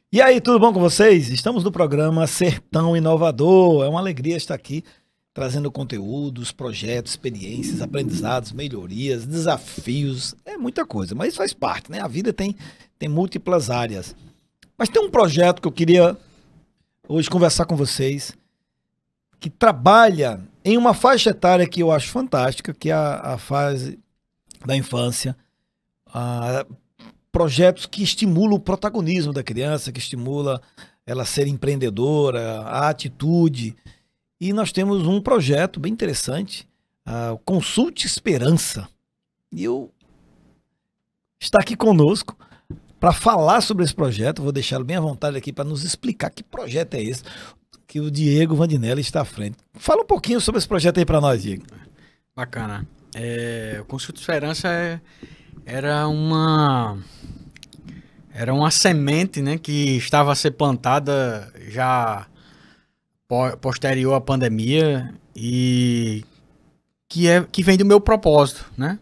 E aí, tudo bom com vocês? Estamos no programa Sertão Inovador. É uma alegria estar aqui trazendo conteúdos, projetos, experiências, aprendizados, melhorias, desafios. É muita coisa, mas faz parte, né? A vida tem múltiplas áreas. Mas tem um projeto que eu queria hoje conversar com vocês, que trabalha em uma faixa etária que eu acho fantástica, que é a fase da infância. Projetos que estimulam o protagonismo da criança, que estimula ela a ser empreendedora, a atitude. E nós temos um projeto bem interessante, o Consulte Esperança. E está aqui conosco para falar sobre esse projeto. Vou deixá-lo bem à vontade aqui para nos explicar que projeto é esse, que o Diego Vandinelli está à frente. Fala um pouquinho sobre esse projeto aí para nós, Diego. Bacana. O Consulte Esperança era uma semente, né, que estava a ser plantada já posterior à pandemia e que vem do meu propósito, né?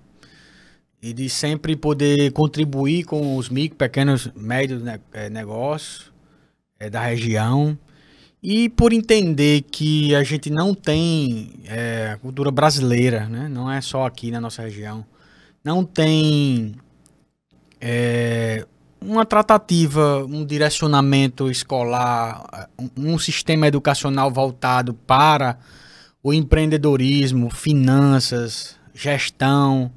E de sempre poder contribuir com os micro, pequenos, médios negócios da região. E por entender que a gente não tem cultura brasileira, né? Não é só aqui na nossa região. Não tem uma tratativa, um direcionamento escolar, um sistema educacional voltado para o empreendedorismo, finanças, gestão,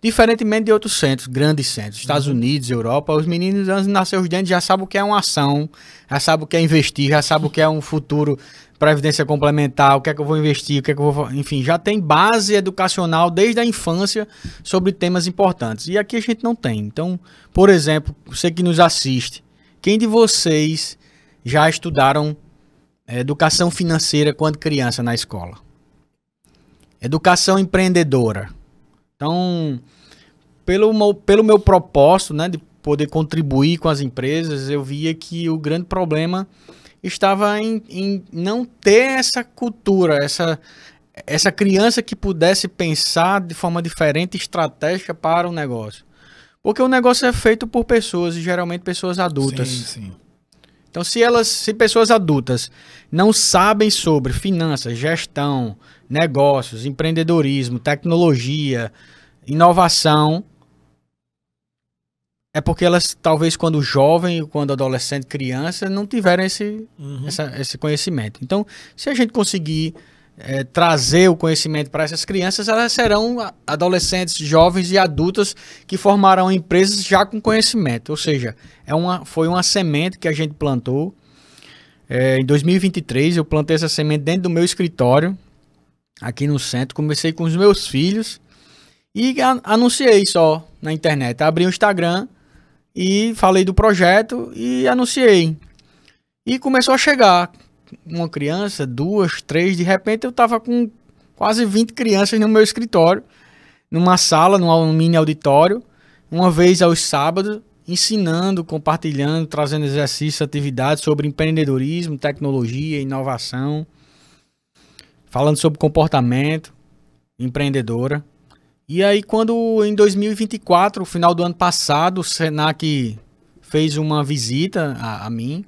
diferentemente de outros centros, grandes centros, Estados Unidos, Europa. Os meninos antes de nascer os dentes já sabem o que é uma ação, já sabem o que é investir, já sabem o que é um futuro, previdência complementar, o que é que eu vou investir, o que é que eu vou... Enfim, já tem base educacional desde a infância sobre temas importantes. E aqui a gente não tem. Então, por exemplo, você que nos assiste, quem de vocês já estudaram educação financeira quando criança na escola? Educação empreendedora. Então, pelo meu propósito, né, de poder contribuir com as empresas, eu via que o grande problema estava em não ter essa cultura, essa criança que pudesse pensar de forma diferente, estratégica para o negócio. Porque o negócio é feito por pessoas, e geralmente pessoas adultas. Sim, sim. Então, se pessoas adultas não sabem sobre finanças, gestão, negócios, empreendedorismo, tecnologia, inovação, é porque elas, talvez quando jovem, quando adolescente, criança, não tiveram esse conhecimento. Então, se a gente conseguir trazer o conhecimento para essas crianças, elas serão adolescentes, jovens e adultas que formarão empresas já com conhecimento. Ou seja, foi uma semente que a gente plantou. Em 2023, eu plantei essa semente dentro do meu escritório, aqui no centro. Comecei com os meus filhos e anunciei só na internet. Abri o Instagram e falei do projeto e anunciei. E começou a chegar uma criança, 2, 3, de repente eu estava com quase 20 crianças no meu escritório, numa sala, num mini auditório, uma vez aos sábados, ensinando, compartilhando, trazendo exercícios, atividades sobre empreendedorismo, tecnologia, inovação, falando sobre comportamento empreendedora. E aí, quando em 2024, final do ano passado, o Senac fez uma visita a mim,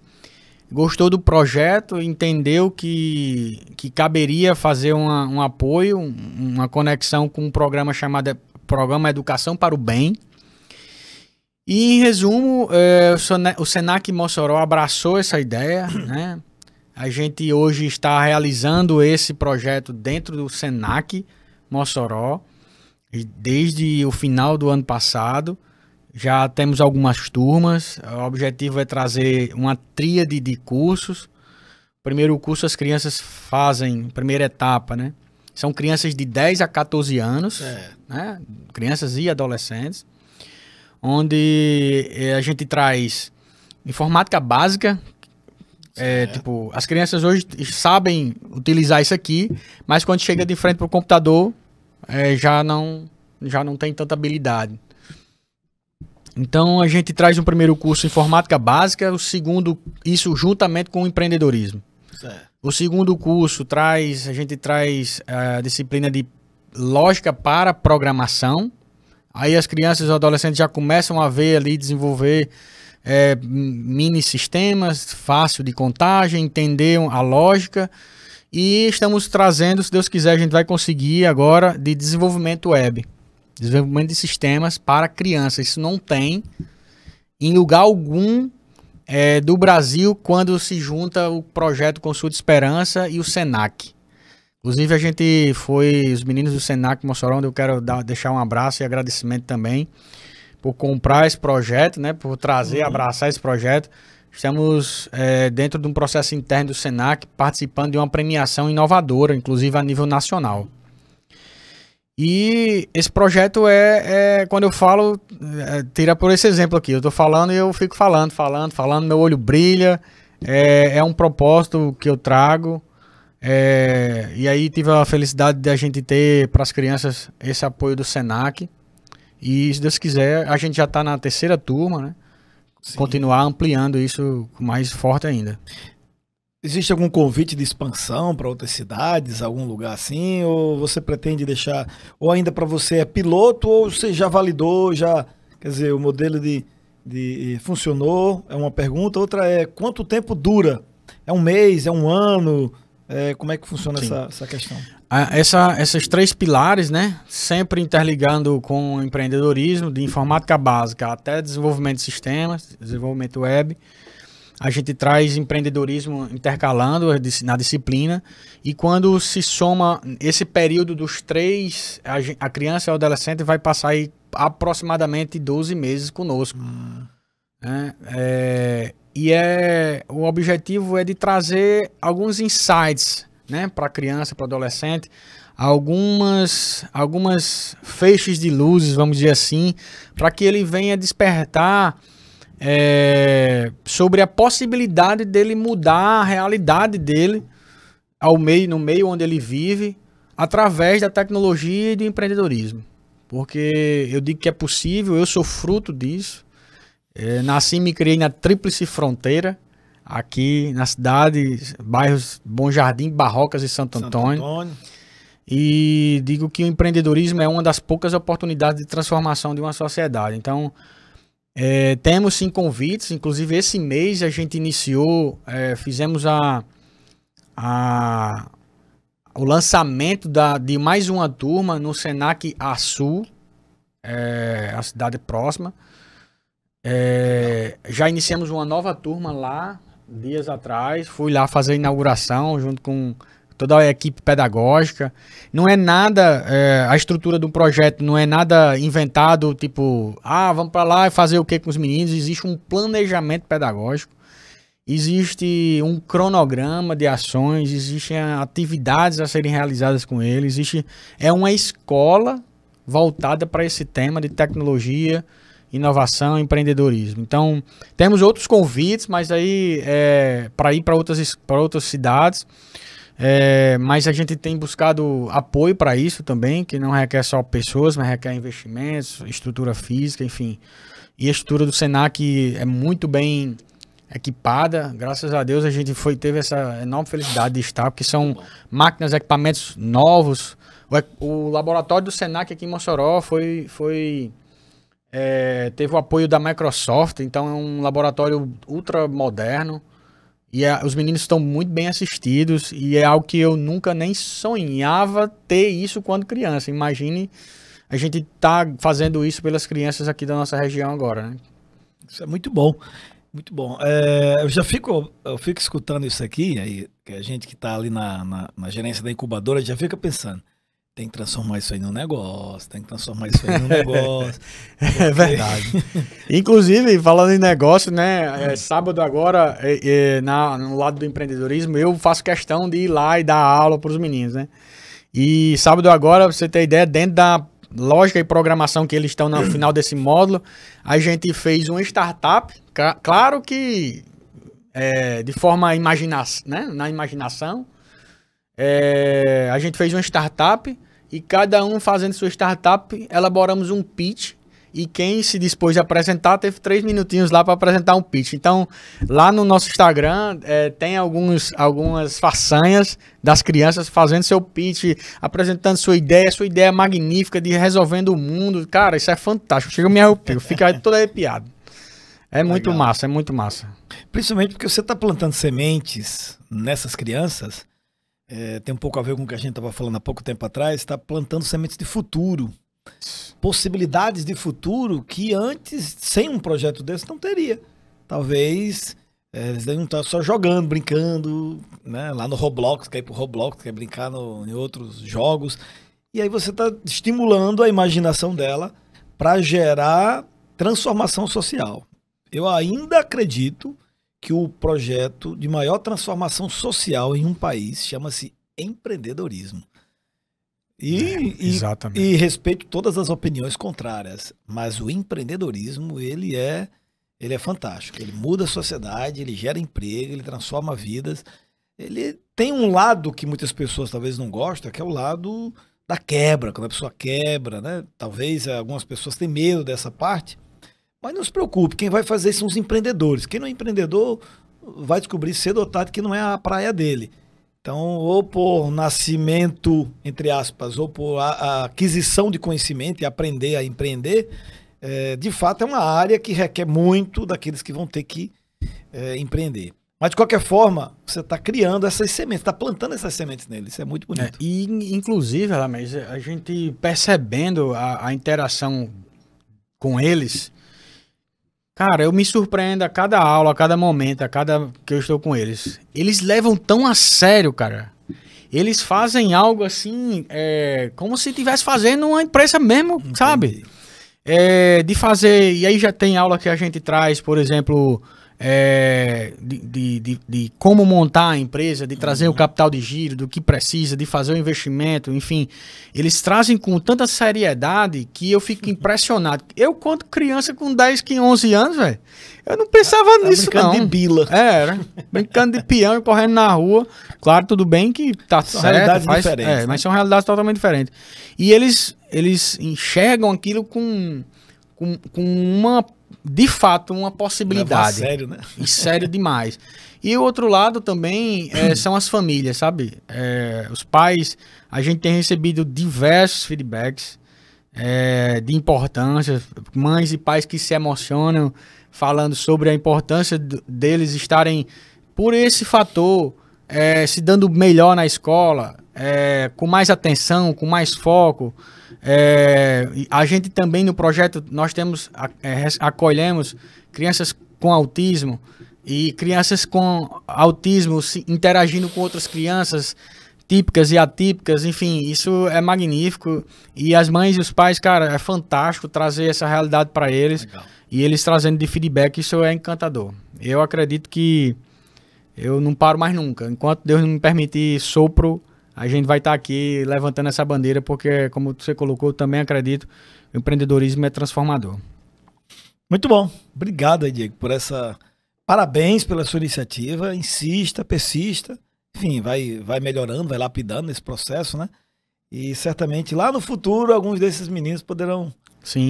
gostou do projeto, entendeu que caberia fazer um apoio, uma conexão com um programa chamado Programa Educação para o Bem. E, em resumo, o Senac Mossoró abraçou essa ideia, né? A gente hoje está realizando esse projeto dentro do Senac Mossoró, desde o final do ano passado. Já temos algumas turmas. O objetivo é trazer uma tríade de cursos. O primeiro curso as crianças fazem, primeira etapa, né? São crianças de 10 a 14 anos, né? Crianças e adolescentes, onde a gente traz informática básica. Tipo, as crianças hoje sabem utilizar isso aqui, mas quando chega de frente para o computador, já não tem tanta habilidade. Então a gente traz um primeiro curso informática básica, o segundo, isso juntamente com o empreendedorismo. Certo. O segundo curso a gente traz a disciplina de lógica para programação. Aí as crianças e os adolescentes já começam a ver ali, desenvolver mini sistemas, fácil de contagem, entender a lógica. E estamos trazendo, se Deus quiser, a gente vai conseguir agora de desenvolvimento web. Desenvolvimento de sistemas para crianças. Isso não tem em lugar algum do Brasil quando se junta o projeto Consulta Esperança e o Senac. Inclusive os meninos do Senac Mossoró, onde eu quero deixar um abraço e agradecimento também por comprar esse projeto, né, por trazer, abraçar esse projeto. Estamos dentro de um processo interno do Senac, participando de uma premiação inovadora, inclusive a nível nacional. E esse projeto quando eu falo, tira por esse exemplo aqui, eu estou falando e eu fico falando, meu olho brilha, é um propósito que eu trago, e aí tive a felicidade de a gente ter para as crianças esse apoio do Senac, e se Deus quiser, a gente já está na 3ª turma, né? Sim. Continuar ampliando isso mais forte ainda. Existe algum convite de expansão para outras cidades, algum lugar assim? Ou você pretende deixar, ou ainda para você é piloto, ou você já validou, quer dizer, o modelo funcionou? É uma pergunta. Outra é, quanto tempo dura? É um mês, é um ano? Como é que funciona essa questão? Esses 3 pilares, né? Sempre interligando com o empreendedorismo, de informática básica até desenvolvimento de sistemas, desenvolvimento web. A gente traz empreendedorismo intercalando na disciplina, e quando se soma esse período dos 3, a criança e o adolescente vai passar aí aproximadamente 12 meses conosco. O objetivo é de trazer alguns insights, né, para a criança, para o adolescente, algumas feixes de luzes, vamos dizer assim, para que ele venha despertar sobre a possibilidade dele mudar a realidade dele no meio onde ele vive, através da tecnologia e do empreendedorismo. Porque eu digo que é possível, eu sou fruto disso. Nasci e me criei na Tríplice Fronteira, aqui na cidade, bairros Bom Jardim, Barrocas e Santo Antônio. E digo que o empreendedorismo é uma das poucas oportunidades de transformação de uma sociedade. Então, temos sim convites, inclusive esse mês a gente iniciou, fizemos o lançamento de mais uma turma no Senac Açu, a cidade próxima. Já iniciamos uma nova turma lá, dias atrás, fui lá fazer a inauguração junto com toda a equipe pedagógica. Não é nada, a estrutura do projeto não é nada inventado, tipo, vamos para lá e fazer o que com os meninos. Existe um planejamento pedagógico, existe um cronograma de ações, existem atividades a serem realizadas com eles, é uma escola voltada para esse tema de tecnologia, inovação, empreendedorismo. Então, temos outros convites, mas aí para ir para outras cidades. Mas a gente tem buscado apoio para isso também, que não requer só pessoas, mas requer investimentos, estrutura física, enfim. E a estrutura do Senac é muito bem equipada. Graças a Deus a gente teve essa enorme felicidade de estar, porque são máquinas, equipamentos novos. O laboratório do Senac aqui em Mossoró teve o apoio da Microsoft, então é um laboratório ultra moderno. E os meninos estão muito bem assistidos, e é algo que eu nunca nem sonhava ter isso quando criança. Imagine a gente tá fazendo isso pelas crianças aqui da nossa região agora, né? Isso é muito bom, muito bom. Eu fico escutando isso aqui, aí, que a gente que está ali na gerência da incubadora já fica pensando, tem que transformar isso aí num negócio, É verdade. Inclusive, falando em negócio, né, sábado agora, no lado do empreendedorismo, eu faço questão de ir lá e dar aula para os meninos, né? E sábado agora, pra você ter ideia, dentro da lógica e programação que eles estão no final desse módulo, a gente fez uma startup, claro que de forma né, na imaginação, a gente fez uma startup e cada um fazendo sua startup, elaboramos um pitch, e quem se dispôs a apresentar teve 3 minutinhos lá para apresentar um pitch. Então, lá no nosso Instagram tem algumas façanhas das crianças fazendo seu pitch, apresentando sua ideia magnífica de resolvendo o mundo. Cara, isso é fantástico. Chega a me arrepio, fica todo arrepiado. É muito Legal. massa, é muito massa. Principalmente porque você está plantando sementes nessas crianças, tem um pouco a ver com o que a gente estava falando há pouco tempo atrás, está plantando sementes de futuro. Possibilidades de futuro que antes, sem um projeto desse, não teria. Talvez eles devem estar só jogando, brincando, né? Lá no Roblox, quer ir pro Roblox, quer brincar em outros jogos. E aí você está estimulando a imaginação dela para gerar transformação social. Eu ainda acredito que o projeto de maior transformação social em um país chama-se empreendedorismo. Exatamente. E respeito todas as opiniões contrárias, mas o empreendedorismo, ele é fantástico. Ele muda a sociedade, ele gera emprego, ele transforma vidas. Ele tem um lado que muitas pessoas talvez não gostem, que é o lado da quebra, quando a pessoa quebra, né? Talvez algumas pessoas tenham medo dessa parte, mas não se preocupe, quem vai fazer são os empreendedores. Quem não é empreendedor vai descobrir cedo ou tarde que não é a praia dele. Então, ou por nascimento, entre aspas, ou por a aquisição de conhecimento e aprender a empreender, de fato é uma área que requer muito daqueles que vão ter que empreender. Mas, de qualquer forma, você está criando essas sementes, está plantando essas sementes neles. Isso é muito bonito. E, inclusive, Alamés, a gente percebendo a interação com eles, cara, eu me surpreendo a cada aula, a cada momento, a cada que eu estou com eles. Eles levam tão a sério, cara. Eles fazem algo assim, como se estivesse fazendo uma empresa mesmo, Entendi. sabe? De fazer... E aí já tem aula que a gente traz, por exemplo, de como montar a empresa, de trazer o capital de giro, do que precisa, de fazer o investimento, enfim. Eles trazem com tanta seriedade que eu fico impressionado. Eu, quando criança com 10, 11 anos, velho, eu não pensava nisso, não. Brincando de bila. Era, brincando de peão e correndo na rua. Claro, tudo bem que tá São certo. realidades diferentes, né? Mas são realidades totalmente diferentes. E eles enxergam aquilo com uma... De fato, uma possibilidade. Levar a sério, né? E sério demais. E o outro lado também são as famílias, sabe? Os pais, a gente tem recebido diversos feedbacks de importância, mães e pais que se emocionam falando sobre a importância deles estarem, por esse fator, se dando melhor na escola, com mais atenção, com mais foco. A gente também no projeto, nós acolhemos crianças com autismo e crianças com autismo interagindo com outras crianças típicas e atípicas, enfim, isso é magnífico. E as mães e os pais, cara, é fantástico trazer essa realidade para eles. Legal. E eles trazendo de feedback, isso é encantador. Eu acredito que eu não paro mais nunca. Enquanto Deus não me permitir sopro, a gente vai estar aqui levantando essa bandeira, porque, como você colocou, eu também acredito que o empreendedorismo é transformador. Muito bom. Obrigado aí, Diego, por essa... Parabéns pela sua iniciativa. Insista, persista. Enfim, vai melhorando, vai lapidando esse processo, né? E certamente lá no futuro, alguns desses meninos poderão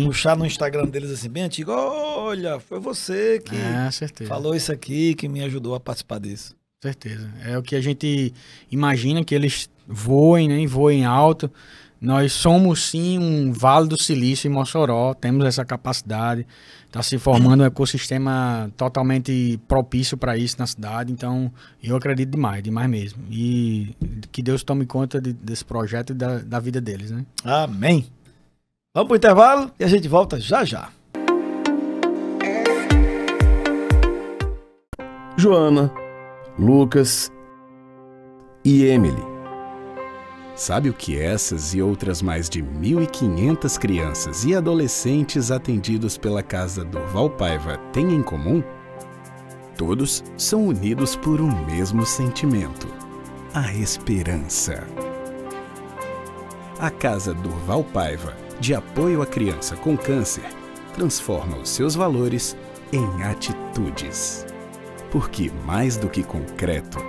puxar no Instagram deles assim, bem antigo. Olha, foi você que falou isso aqui, que me ajudou a participar disso. Certeza. É o que a gente imagina, que eles voem, né? Voem alto. Nós somos, sim, um Vale do Silício em Mossoró. Temos essa capacidade. Está se formando um ecossistema totalmente propício para isso na cidade. Então, eu acredito demais mesmo. E que Deus tome conta desse projeto e da vida deles, né? Amém. Vamos para o intervalo e a gente volta já já. Joana, Lucas e Emily. Sabe o que essas e outras mais de 1.500 crianças e adolescentes atendidos pela Casa Durval Paiva têm em comum? Todos são unidos por um mesmo sentimento: a esperança. A Casa Durval Paiva, de apoio à criança com câncer, transforma os seus valores em atitudes. Porque, mais do que concreto,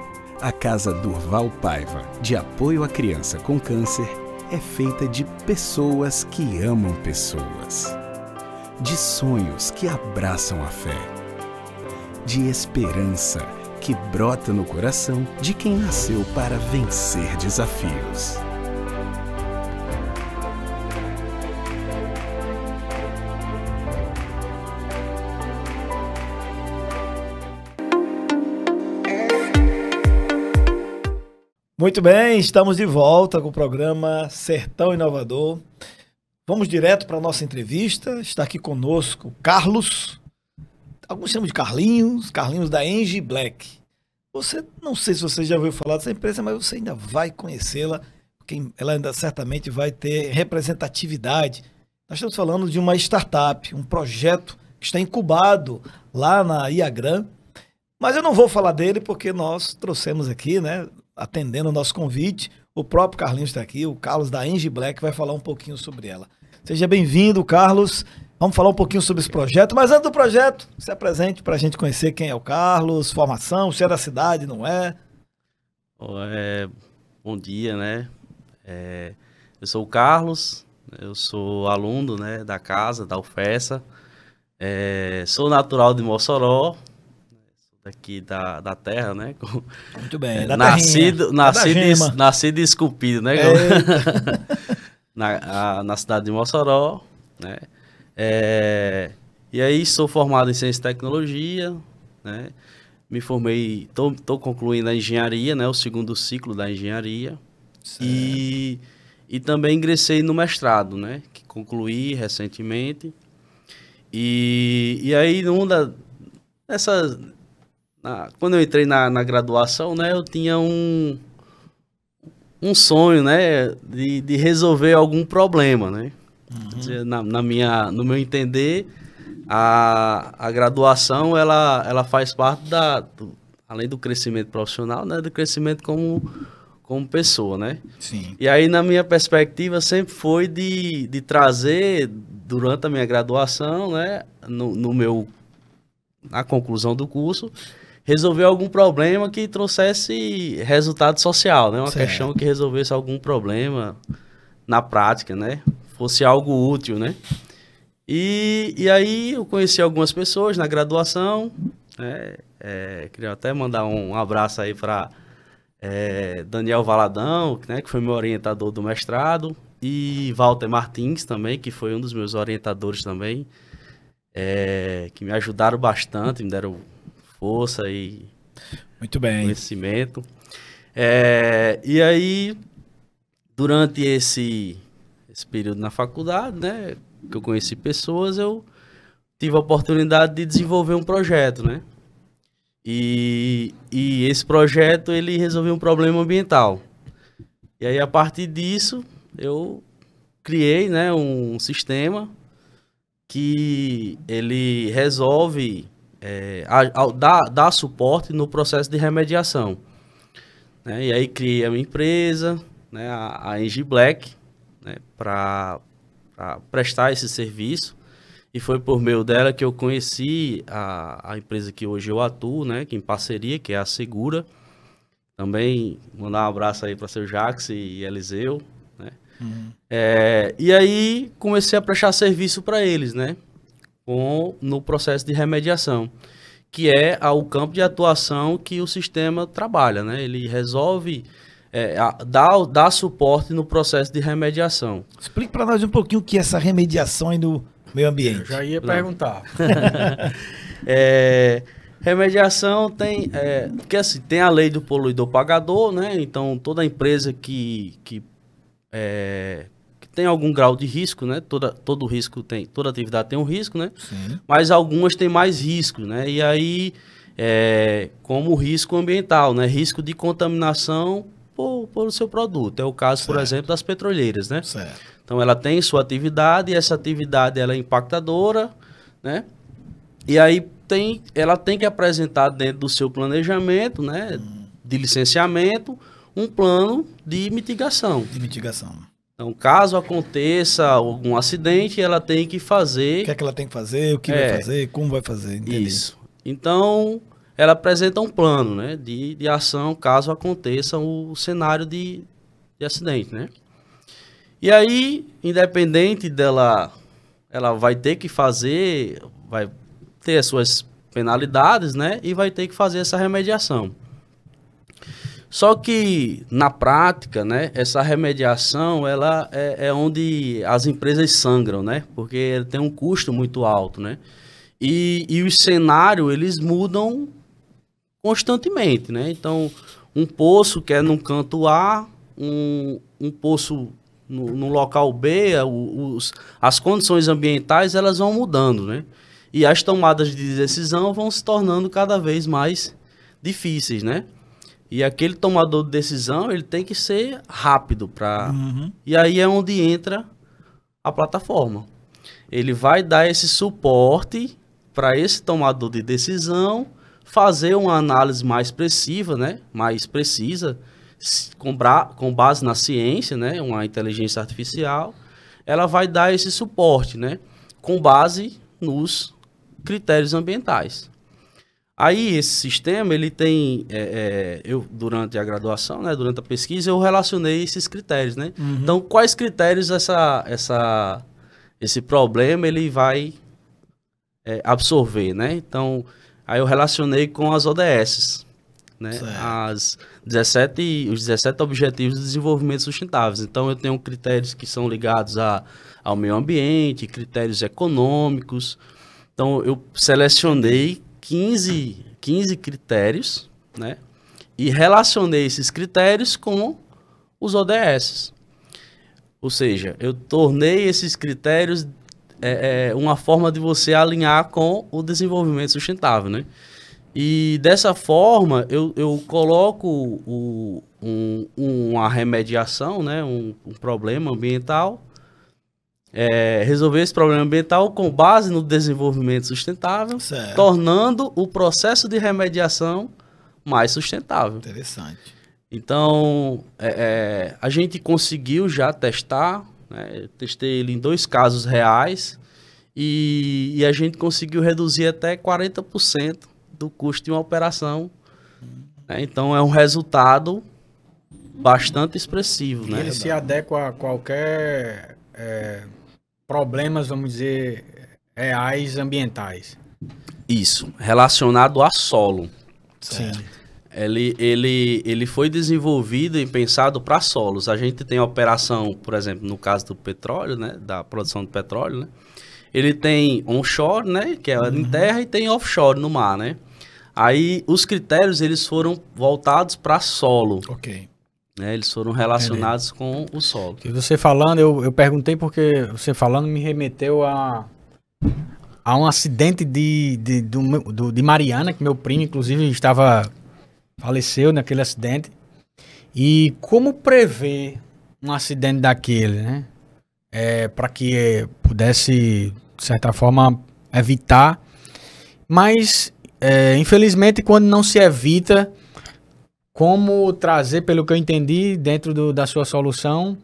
a Casa Durval Paiva, de apoio à criança com câncer, é feita de pessoas que amam pessoas, de sonhos que abraçam a fé, de esperança que brota no coração de quem nasceu para vencer desafios. Muito bem, estamos de volta com o programa Sertão Inovador. Vamos direto para a nossa entrevista. Está aqui conosco o Carlos, alguns chamam de Carlinhos da Engie Black. Não sei se você já ouviu falar dessa empresa, mas você ainda vai conhecê-la, porque ela ainda certamente vai ter representatividade. Nós estamos falando de uma startup, um projeto que está incubado lá na Iagran, mas eu não vou falar dele porque nós trouxemos aqui, né, atendendo o nosso convite, o próprio Carlinhos está aqui, o Carlos da Engie Black vai falar um pouquinho sobre ela. Seja bem-vindo, Carlos. Vamos falar um pouquinho sobre esse projeto, mas antes do projeto, se apresente para a gente conhecer quem é o Carlos, formação, se é da cidade, não é? Bom dia, né? Eu sou o Carlos, eu sou aluno, né, da casa, da UFESA, sou natural de Mossoró, daqui da terra, né? Muito bem, nascido e esculpido, né? Na cidade de Mossoró, né? E aí sou formado em Ciência e Tecnologia, né? Me formei, tô concluindo a engenharia, né? O segundo ciclo da engenharia. E também ingressei no mestrado, né? Que concluí recentemente. E aí, quando eu entrei na graduação, né? Eu tinha um sonho, né? De resolver algum problema, né? No meu entender, a graduação ela faz parte além do crescimento profissional, né, do crescimento como pessoa, né? Sim. E aí, na minha perspectiva, sempre foi de trazer, durante a minha graduação, né, na conclusão do curso, resolver algum problema que trouxesse resultado social, né? Uma questão que resolvesse algum problema na prática, né? Fosse algo útil, né? E aí eu conheci algumas pessoas na graduação, né? Queria até mandar um abraço aí para Daniel Valadão, né? Que foi meu orientador do mestrado, e Walter Martins também, que foi um dos meus orientadores também, que me ajudaram bastante, me deram força e muito bem, conhecimento. E aí, durante esse período na faculdade, né, que eu conheci pessoas, eu tive a oportunidade de desenvolver um projeto, né? E esse projeto, ele resolveu um problema ambiental. E aí, a partir disso, eu criei, né, um sistema que ele resolve dar suporte no processo de remediação, né? E aí, criei a minha empresa, né, a Engie Black, né, para prestar esse serviço, e foi por meio dela que eu conheci a empresa que hoje eu atuo, né, que em parceria, que é a Segura. Também mandar um abraço aí para seu Jax e Eliseu, né? E aí comecei a prestar serviço para eles, né, no processo de remediação, que é o campo de atuação que o sistema trabalha, né? Ele resolve dar suporte no processo de remediação. Explique para nós um pouquinho o que é essa remediação aí no meio ambiente. Eu já ia perguntar. Remediação porque assim, tem a lei do poluidor pagador, né? Então toda empresa que tem algum grau de risco, né? Toda atividade tem um risco, né? Sim. Mas algumas têm mais risco, né? E aí, como o risco ambiental, né? Risco de contaminação por seu produto. É o caso, por exemplo, das petroleiras, né? Certo. Então, ela tem sua atividade, e essa atividade ela é impactadora, né? E aí, ela tem que apresentar dentro do seu planejamento, né? De licenciamento, um plano de mitigação. Então, caso aconteça algum acidente, ela tem que fazer... O que é que ela tem que fazer, o que vai fazer, como vai fazer, entendi. Isso. Então, ela apresenta um plano, né, de ação caso aconteça o cenário de acidente, né? E aí, independente dela, ela vai ter que fazer, vai ter as suas penalidades, né, e vai ter que fazer essa remediação. Só que, na prática, né, essa remediação, ela é onde as empresas sangram, né? Porque tem um custo muito alto, né? E os cenários, eles mudam constantemente, né? Então, um poço que é num canto A, um poço no local B, as condições ambientais elas vão mudando, né? E as tomadas de decisão vão se tornando cada vez mais difíceis, né? E aquele tomador de decisão, ele tem que ser rápido para... E aí é onde entra a plataforma. Ele vai dar esse suporte para esse tomador de decisão fazer uma análise mais precisa, né? Mais precisa, com base na ciência, né? Uma inteligência artificial. Ela vai dar esse suporte, né? Com base nos critérios ambientais. Aí esse sistema, ele tem, eu durante a graduação, né, durante a pesquisa, eu relacionei esses critérios, né? Então, quais critérios esse problema ele vai absorver, né? Então, aí eu relacionei com as ODS, né? Os 17 Objetivos de Desenvolvimento Sustentáveis. Então, eu tenho critérios que são ligados ao meio ambiente, critérios econômicos. Então, eu selecionei 15 critérios, né? E relacionei esses critérios com os ODS. Ou seja, eu tornei esses critérios uma forma de você alinhar com o desenvolvimento sustentável, né? E dessa forma, eu coloco uma remediação, né? Um problema ambiental, resolver esse problema ambiental com base no desenvolvimento sustentável, certo, tornando o processo de remediação mais sustentável. Interessante. Então, a gente conseguiu já testar, né? Eu testei ele em 2 casos reais e a gente conseguiu reduzir até 40% do custo de uma operação. Né? Então, é um resultado bastante expressivo. Né? Ele se adequa a qualquer... problemas, vamos dizer, reais ambientais. Isso, relacionado a solo. Sim. Ele foi desenvolvido e pensado para solos. A gente tem a operação, por exemplo, no caso do petróleo, né, da produção de petróleo, né? Ele tem onshore, né, que é em terra, e tem offshore no mar, né? Aí os critérios eles foram voltados para solo. Ok. Né, eles foram relacionados com o solo. E você falando, eu perguntei porque você falando me remeteu a um acidente de Mariana, que meu primo, inclusive, faleceu naquele acidente. E como prever um acidente daquele, né? Para que pudesse, de certa forma, evitar. Mas, infelizmente, quando não se evita... Como trazer, pelo que eu entendi, dentro da sua solução,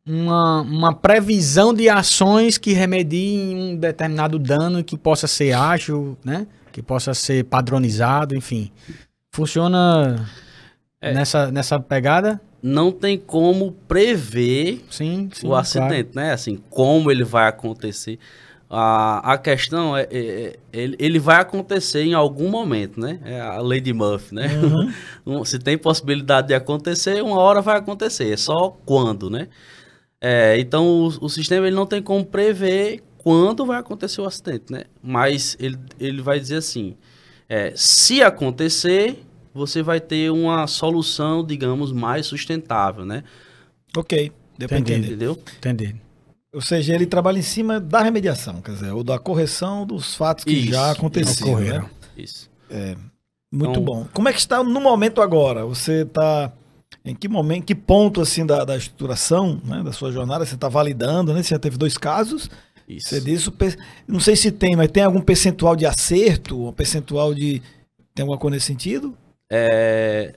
uma previsão de ações que remediem um determinado dano e que possa ser ágil, né? Que possa ser padronizado, enfim. Funciona nessa pegada? Não tem como prever o acidente, claro, né? Assim, como ele vai acontecer. A questão ele vai acontecer em algum momento, né? É a lei de Murphy, né? Se tem possibilidade de acontecer, uma hora vai acontecer. É só quando, né? Então, o sistema ele não tem como prever quando vai acontecer o acidente, né? Mas ele vai dizer assim, se acontecer, você vai ter uma solução, digamos, mais sustentável, né? Ok, deu para entender. Entendeu? Entendi. Ou seja, ele trabalha em cima da remediação, quer dizer, ou da correção dos fatos que já aconteceram. Né? Isso. Muito então, bom. Como é que está no momento agora? Você está em que momento, que ponto assim da estruturação, né, da sua jornada? Você está validando, né? Você já teve 2 casos. Isso. Você disse, não sei se tem, mas tem algum percentual de acerto, um percentual de... Tem alguma coisa nesse sentido?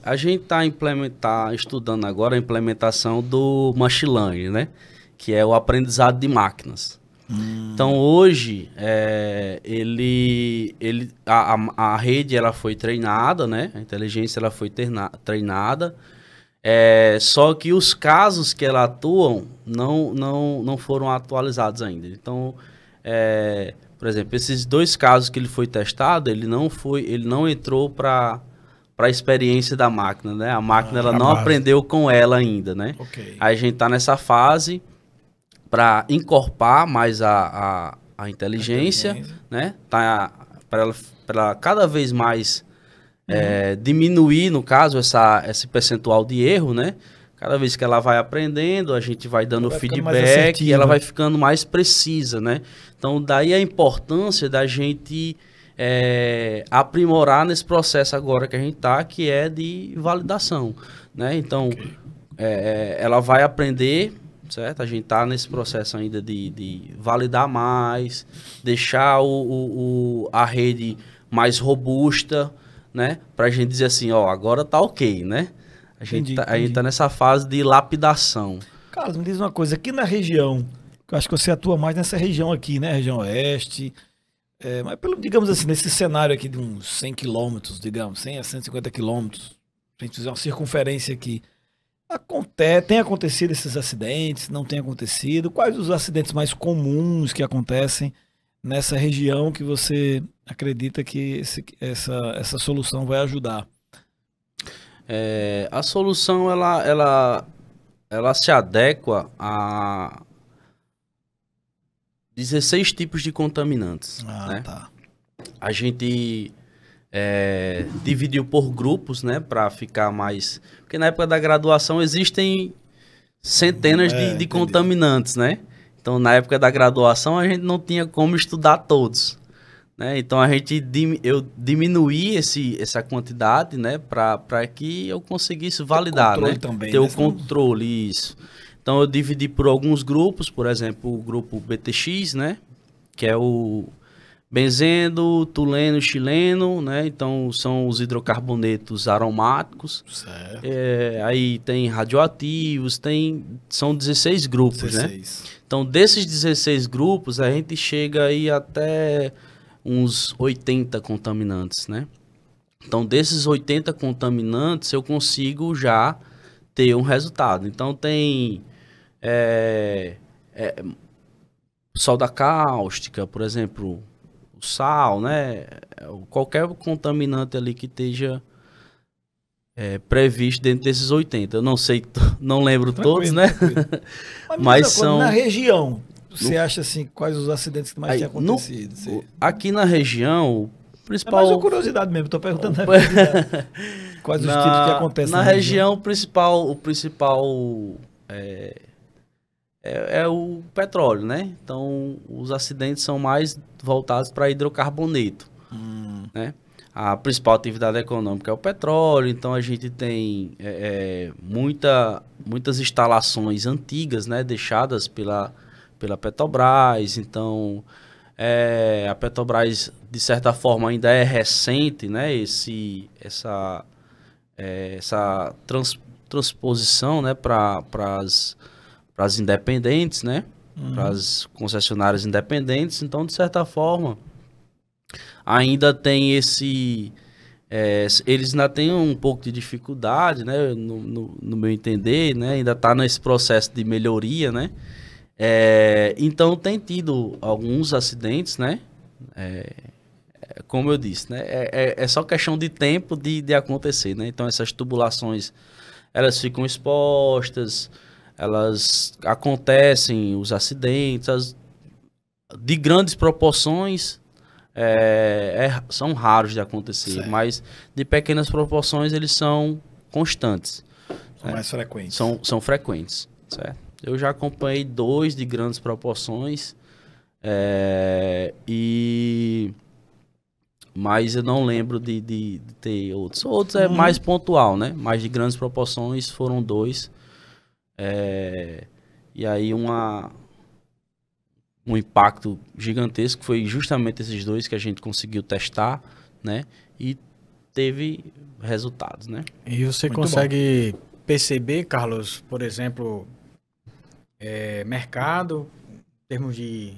A gente está estudando agora a implementação do Machine Learning, né? Que é o aprendizado de máquinas. Então, hoje, a rede ela foi treinada, né? A inteligência ela foi treinada, só que os casos que ela atuam não foram atualizados ainda. Então, por exemplo, esses 2 casos que ele foi testado, ele não entrou para a experiência da máquina, né? A máquina ela não aprendeu com ela ainda, né? Okay. Aí a gente está nessa fase para incorporar mais a inteligência, né? Para ela cada vez mais diminuir, no caso, esse percentual de erro, né? Cada vez que ela vai aprendendo, a gente vai dando feedback e ela vai ficando mais precisa, né? Então, daí a importância da gente aprimorar nesse processo agora que a gente está, que é de validação, né? Então, ela vai aprender, certo? A gente está nesse processo ainda de validar mais, deixar a rede mais robusta, né? Para a gente dizer assim, ó, agora tá ok, né? A gente tá nessa fase de lapidação. Carlos, me diz uma coisa, aqui na região, eu acho que você atua mais nessa região aqui, né? Região oeste, mas digamos assim, nesse cenário aqui de uns 100 quilômetros, digamos, 100 a 150 quilômetros, se a gente fizer uma circunferência aqui, tem acontecido esses acidentes, não tem acontecido? Quais os acidentes mais comuns que acontecem nessa região que você acredita que essa solução vai ajudar? A solução, ela se adequa a 16 tipos de contaminantes. Né? Tá. A gente dividiu por grupos, né, para ficar mais... Porque na época da graduação existem centenas de contaminantes, né? Então, na época da graduação, a gente não tinha como estudar todos. Né? Então, eu diminuí essa quantidade, né, para que eu conseguisse validar, né? Também, ter o controle, isso. Então, eu dividi por alguns grupos, por exemplo, o grupo BTX, né, que é o benzeno, tuleno, xileno, né? Então, são os hidrocarbonetos aromáticos. Certo. Aí tem radioativos, são 16 grupos, 16. Né? Então, desses 16 grupos, a gente chega aí até uns 80 contaminantes, né? Então, desses 80 contaminantes, eu consigo já ter um resultado. Então, tem soda cáustica, por exemplo, o sal, né? Qualquer contaminante ali que esteja previsto dentro desses 80. Eu não sei, não lembro todos, né? Mas são... Na região, você acha assim, quais os acidentes que mais têm acontecido? Aqui na região, o principal... É mais uma curiosidade mesmo, estou perguntando quais os tipos que acontecem na região. O principal é o petróleo, né? Então, os acidentes são mais voltados para hidrocarboneto, né? A principal atividade econômica é o petróleo, então a gente tem muitas instalações antigas, né, deixadas pela Petrobras. Então, a Petrobras, de certa forma, ainda é recente, né, essa transposição, né, para as independentes, né, para as concessionárias independentes. Então, de certa forma, ainda tem eles ainda têm um pouco de dificuldade, né, no meu entender, né, ainda está nesse processo de melhoria, né. Então tem tido alguns acidentes, né, como eu disse, né, é só questão de tempo de acontecer, né. Então essas tubulações, elas ficam expostas, elas acontecem, os acidentes de grandes proporções, são raros de acontecer, certo. Mas de pequenas proporções eles são constantes. São mais frequentes. São frequentes, certo? Eu já acompanhei 2 de grandes proporções, mas eu não lembro de ter outros. Outros é mais pontual, né? Mas de grandes proporções foram 2. E aí um impacto gigantesco foi justamente esses 2 que a gente conseguiu testar, né? E teve resultados, né? E você muito consegue perceber, Carlos, por exemplo, mercado, em termos de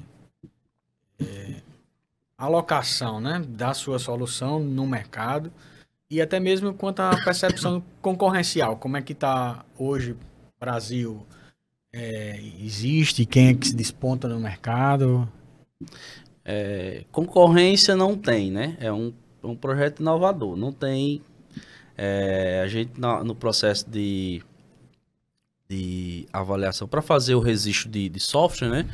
alocação, né, da sua solução no mercado, e até mesmo quanto à percepção concorrencial, como é que está hoje Brasil? Existe? Quem é que se desponta no mercado? Concorrência não tem, né? É um projeto inovador. Não tem... a gente, no processo de avaliação para fazer o registro de software, né?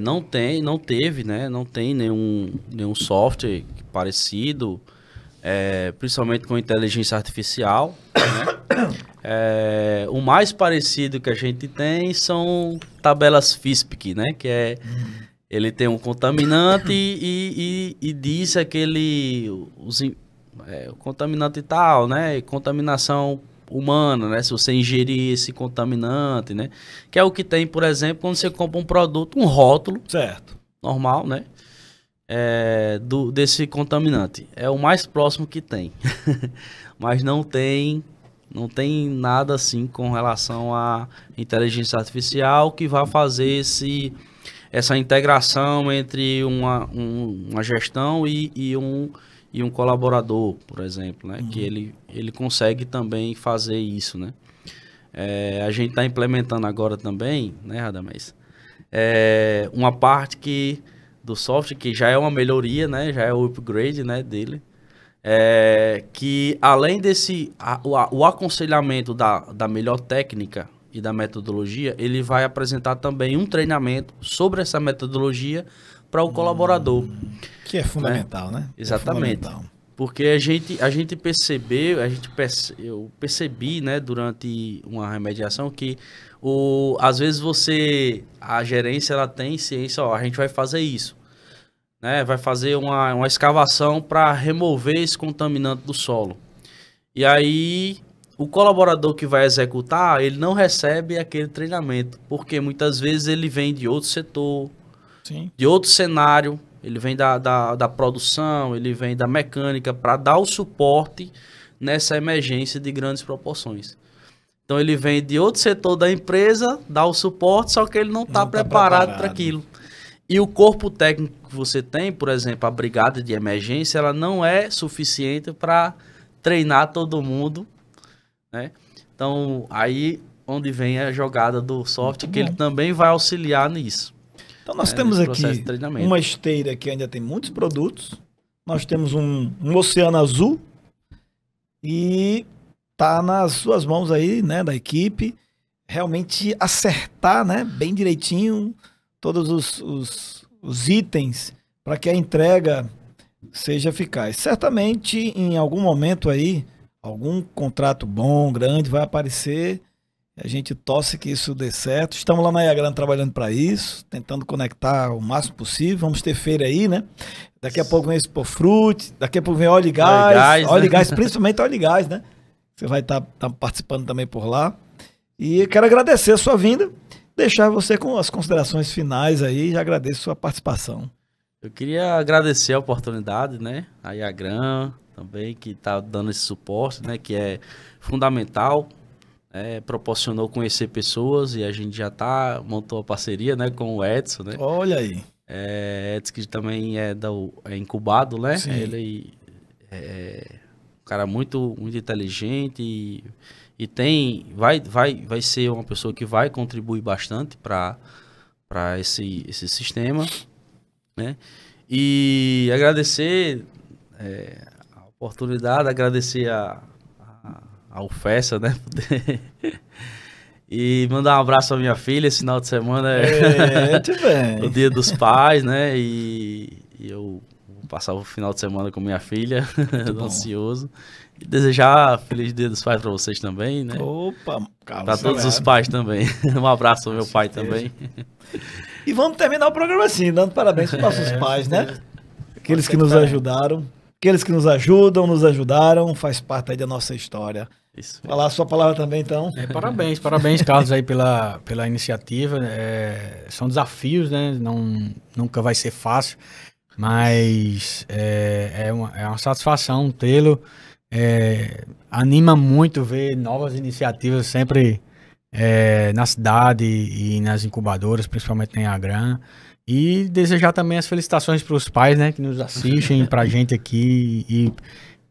Não teve, né? Não tem nenhum software parecido. principalmente com inteligência artificial, né? O mais parecido que a gente tem são tabelas FISPIC, né? Que é ele tem um contaminante e diz o contaminante tal, né? E contaminação humana, né? Se você ingerir esse contaminante, né? Que é o que tem, por exemplo, quando você compra um produto, um rótulo, certo, normal, né? Desse contaminante. É o mais próximo que tem. Mas não tem nada assim com relação à inteligência artificial que vai fazer essa integração entre uma gestão e um colaborador, por exemplo, né? Que ele consegue também fazer isso, né? A gente está implementando agora também, né, Radamés? Uma parte do software que já é uma melhoria, né? Já é o upgrade, né, dele. Que além o aconselhamento da melhor técnica e da metodologia, ele vai apresentar também um treinamento sobre essa metodologia para o colaborador. Que é fundamental, né? Exatamente. Porque a gente percebeu, eu percebi, né, durante uma remediação que às vezes a gerência ela tem ciência, a gente vai fazer isso, né? Vai fazer uma escavação para remover esse contaminante do solo. E aí o colaborador que vai executar, ele não recebe aquele treinamento, porque muitas vezes ele vem de outro setor, sim, de outro cenário, ele vem da produção, ele vem da mecânica para dar o suporte nessa emergência de grandes proporções. Então ele vem de outro setor da empresa, dá o suporte, só que ele não está preparado para aquilo. E o corpo técnico que você tem, por exemplo, a brigada de emergência, ela não é suficiente para treinar todo mundo, né? Então, aí onde vem a jogada do software, que ele também vai auxiliar nisso. Então, nós temos aqui uma esteira que ainda tem muitos produtos, nós temos um oceano azul e tá nas suas mãos aí, né, da equipe, realmente acertar, né, bem direitinho todos os itens para que a entrega seja eficaz. Certamente, em algum momento aí, algum contrato bom, grande, vai aparecer. A gente torce que isso dê certo. Estamos lá na Iagrana trabalhando para isso, tentando conectar o máximo possível. Vamos ter feira aí, né? Daqui a pouco vem Expo Fruit, daqui a pouco vem óleo e gás. Óleo e gás, principalmente óleo e gás, né? Você vai estar participando também por lá. E quero agradecer a sua vinda, deixar você com as considerações finais aí. Já agradeço a sua participação. Eu queria agradecer a oportunidade, né? A Iagrana também, que está dando esse suporte, né? Que é fundamental. Proporcionou conhecer pessoas e a gente já montou a parceria, né, com o Edson, né? Olha aí. Edson, que também é incubado, né? Sim. Ele é um cara muito, muito inteligente e vai ser uma pessoa que vai contribuir bastante para esse sistema, né? E agradecer a oportunidade, agradecer a UFESA, né? E mandar um abraço à minha filha. Esse final de semana é o Dia dos Pais, né? E eu vou passar o final de semana com minha filha, ansioso. E desejar Feliz Dia dos Pais para vocês também, né? Opa, Carlos. Para todos os pais também. Um abraço ao meu pai também. E vamos terminar o programa assim, dando parabéns para os nossos pais, né? Aqueles que nos ajudaram. Aqueles que nos ajudam, nos ajudaram, faz parte aí da nossa história. Isso. Falar a sua palavra também, então. Parabéns, Carlos, aí pela iniciativa. São desafios, né? Nunca vai ser fácil, mas é uma satisfação tê-lo. Anima muito ver novas iniciativas sempre na cidade e nas incubadoras, principalmente na Iagrana. E desejar também as felicitações para os pais, né, que nos assistem, para a gente aqui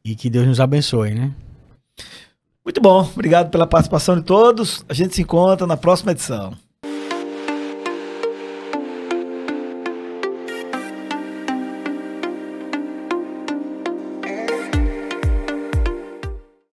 e que Deus nos abençoe, né? Muito bom, obrigado pela participação de todos. A gente se encontra na próxima edição.